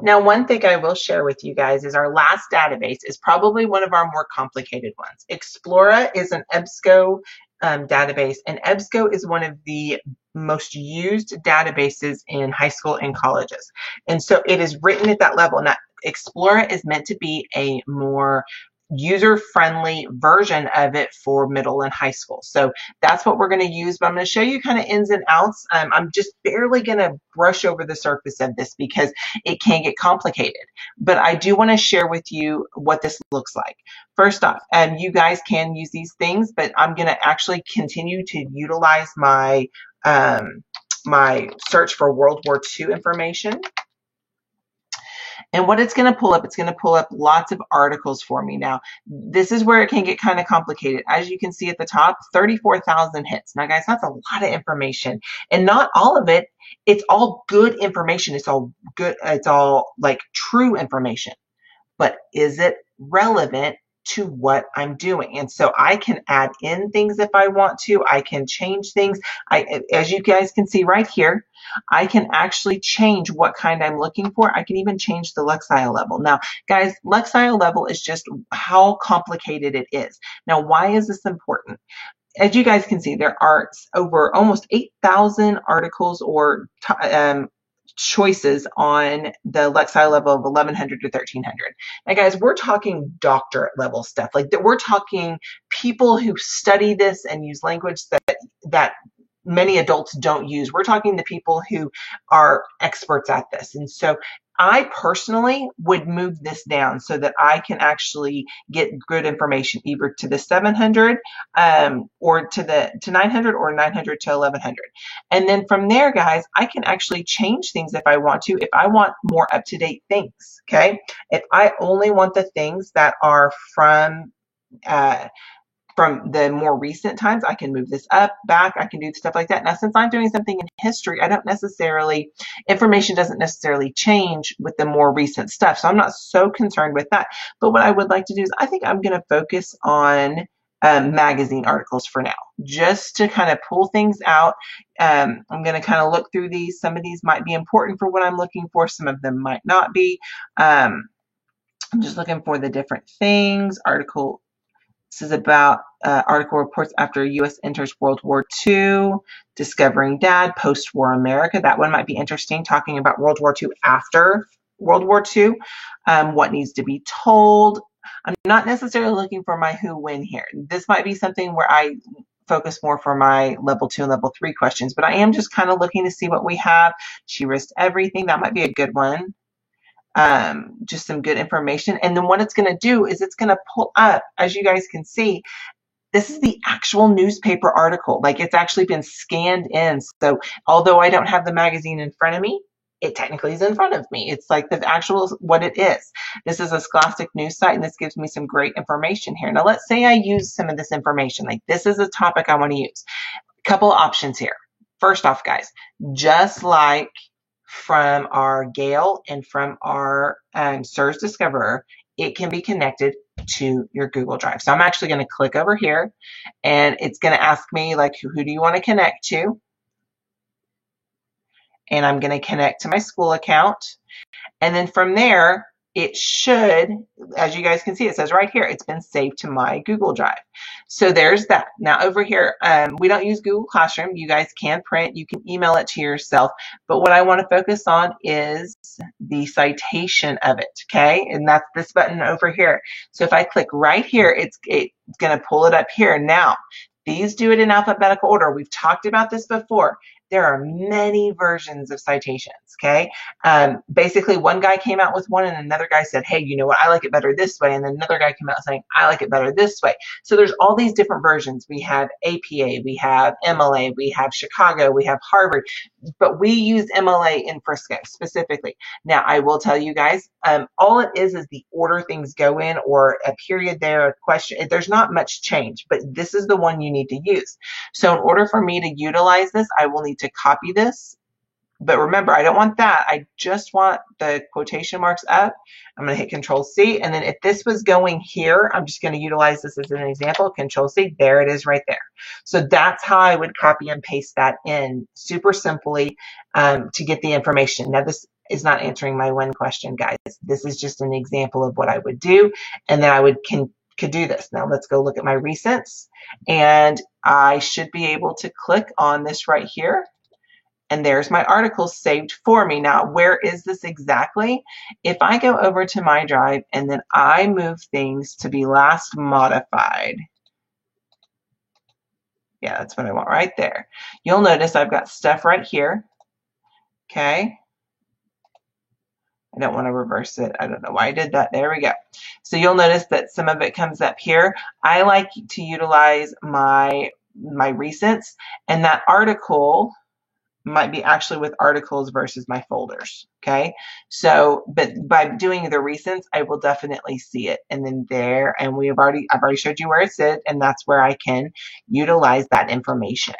Now, one thing I will share with you guys is our last database is probably one of our more complicated ones. Explora is an EBSCO database, and EBSCO is one of the most used databases in high school and colleges. And so it is written at that level. Now, Explora is meant to be a more user-friendly version of it for middle and high school. So that's what we're going to use, but I'm going to show you kind of ins and outs. I'm just barely going to brush over the surface of this because it can get complicated. But I do want to share with you what this looks like. First off, you guys can use these things, but I'm going to actually continue to utilize my my search for World War II information. And what it's going to pull up, it's going to pull up lots of articles for me. Now, this is where it can get kind of complicated. As you can see at the top, 34,000 hits. Now, guys, that's a lot of information. And not all of it, it's all good information. It's all good. It's all like true information. But is it relevant to what I'm doing? And so I can add in things if I want to. I can change things. As you guys can see right here, I can actually change what kind I'm looking for. I can even change the Lexile level. Now, guys, Lexile level is just how complicated it is. Now, why is this important? As you guys can see, there are over almost 8,000 articles or choices on the Lexile level of 1100 to 1300. Now, guys, we're talking doctorate level stuff. Like we're talking people who study this and use language that many adults don't use. We're talking to people who are experts at this. And so I personally would move this down so that I can actually get good information either to the 700 or to 900 or 900 to 1100. And then from there, guys, I can actually change things if I want to, if I want more up-to-date things, okay? If I only want the things that are from the more recent times, I can move this up, back, I can do stuff like that. Now, since I'm doing something in history, information doesn't necessarily change with the more recent stuff. So I'm not so concerned with that. But what I would like to do is I think I'm going to focus on magazine articles for now, just to kind of pull things out. I'm going to kind of look through these. Some of these might be important for what I'm looking for. Some of them might not be. I'm just looking for the different things. This is about article reports after U.S. enters World War II, discovering Dad, post-war America. That one might be interesting, talking about World War II after World War II, what needs to be told. I'm not necessarily looking for my who, when here. This might be something where I focus more for my level 2 and level 3 questions, but I am just kind of looking to see what we have. She risked everything. That might be a good one. Just some good information. And then what it's going to do is it's going to pull up, as you guys can see, this is the actual newspaper article. Like it's actually been scanned in. So although I don't have the magazine in front of me, it technically is in front of me. It's like the actual what it is. This is a Scholastic news site, and this gives me some great information here. Now, let's say I use some of this information. Like this is a topic I want to use. A couple of options here. First off, guys, just like from our Gale and from our SURS Discoverer, it can be connected to your Google Drive. So I'm actually going to click over here, and it's going to ask me like, who do you want to connect to? And I'm going to connect to my school account. And then from there, it should, as you guys can see, it says right here, it's been saved to my Google Drive. So there's that. Now over here, we don't use Google Classroom. You guys can print, you can email it to yourself. But what I want to focus on is the citation of it, okay? And that's this button over here. So if I click right here, it's going to pull it up here. Now, these do it in alphabetical order. We've talked about this before. There are many versions of citations, okay? Basically, one guy came out with one, and another guy said, hey, you know what, I like it better this way. And then another guy came out saying, I like it better this way. So there's all these different versions. We have APA, we have MLA, we have Chicago, we have Harvard, but we use MLA in Frisco specifically. Now, I will tell you guys, all it is the order things go in, or a period there, a question. There's not much change, but this is the one you need to use. So in order for me to utilize this, I will need to copy this. But remember, I don't want that. I just want the quotation marks up. I'm going to hit Control C. And then if this was going here, I'm just going to utilize this as an example. Control C. There it is right there. So that's how I would copy and paste that in super simply to get the information. Now, this is not answering my when question, guys. This is just an example of what I would do, and then I could do this. Now let's go look at my recents, and I should be able to click on this right here. And there's my article saved for me. Now, where is this exactly? If I go over to my drive and then I move things to be last modified, yeah, that's what I want right there. You'll notice I've got stuff right here. Okay. I don't want to reverse it. I don't know why I did that. There we go. So you'll notice that some of it comes up here. I like to utilize my recents, and that article might be actually with articles versus my folders. Okay. So, but by doing the recents, I will definitely see it. And then there, and I've already showed you where it's at, and that's where I can utilize that information.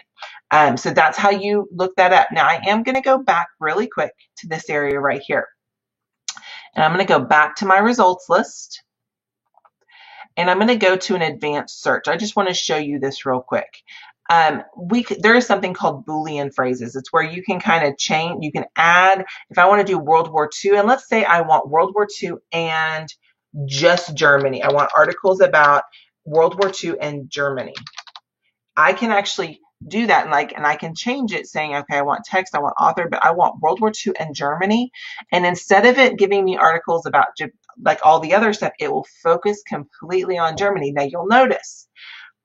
So that's how you look that up. Now I am going to go back really quick to this area right here. And I'm going to go back to my results list. And I'm going to go to an advanced search. I just want to show you this real quick. There is something called Boolean phrases. It's where you can kind of change, you can add, if I want to do World War II, and let's say I want World War II and just Germany. I want articles about World War II and Germany. I can actually do that, and I can change it saying, okay, I want text, I want author, but I want World War II and Germany. And instead of it giving me articles about like all the other stuff, it will focus completely on Germany. Now you'll notice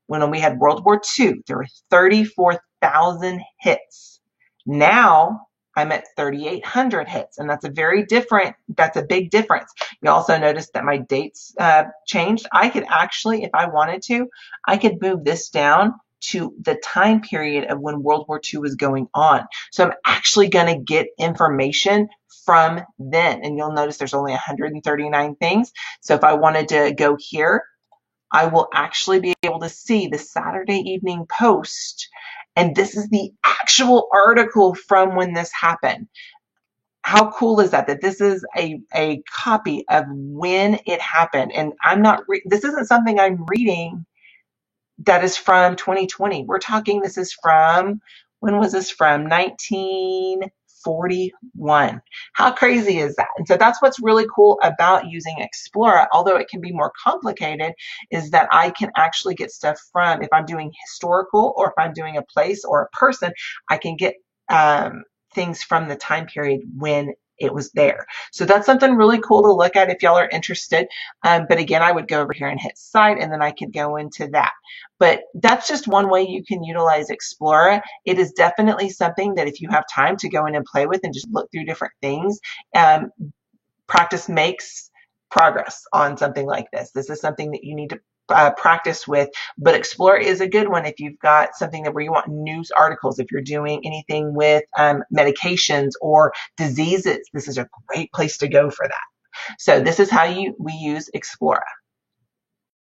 when we had World War II, there were 34,000 hits. Now I'm at 3,800 hits, and that's a big difference. You also notice that my dates changed. I could actually, if I wanted to, I could move this down to the time period of when World War II was going on. So I'm actually going to get information from then. And you'll notice there's only 139 things. So if I wanted to go here, I will actually be able to see the Saturday Evening Post. And this is the actual article from when this happened. How cool is that? That this is a copy of when it happened. And this isn't something I'm reading that is from 2020. We're talking, this is from, when was this from? 1941. How crazy is that? And so that's what's really cool about using Explorer, although it can be more complicated, is that I can actually get stuff from, if I'm doing historical or if I'm doing a place or a person, I can get things from the time period when it was there. So that's something really cool to look at if y'all are interested. But again, I would go over here and hit Cite, and then I could go into that. But that's just one way you can utilize Explorer. It is definitely something that if you have time to go in and play with and just look through different things, practice makes progress on something like this. This is something that you need to practice with, but Explorer is a good one if you've got something where you want news articles, if you're doing anything with medications or diseases. This is a great place to go for that. So this is how we use Explorer.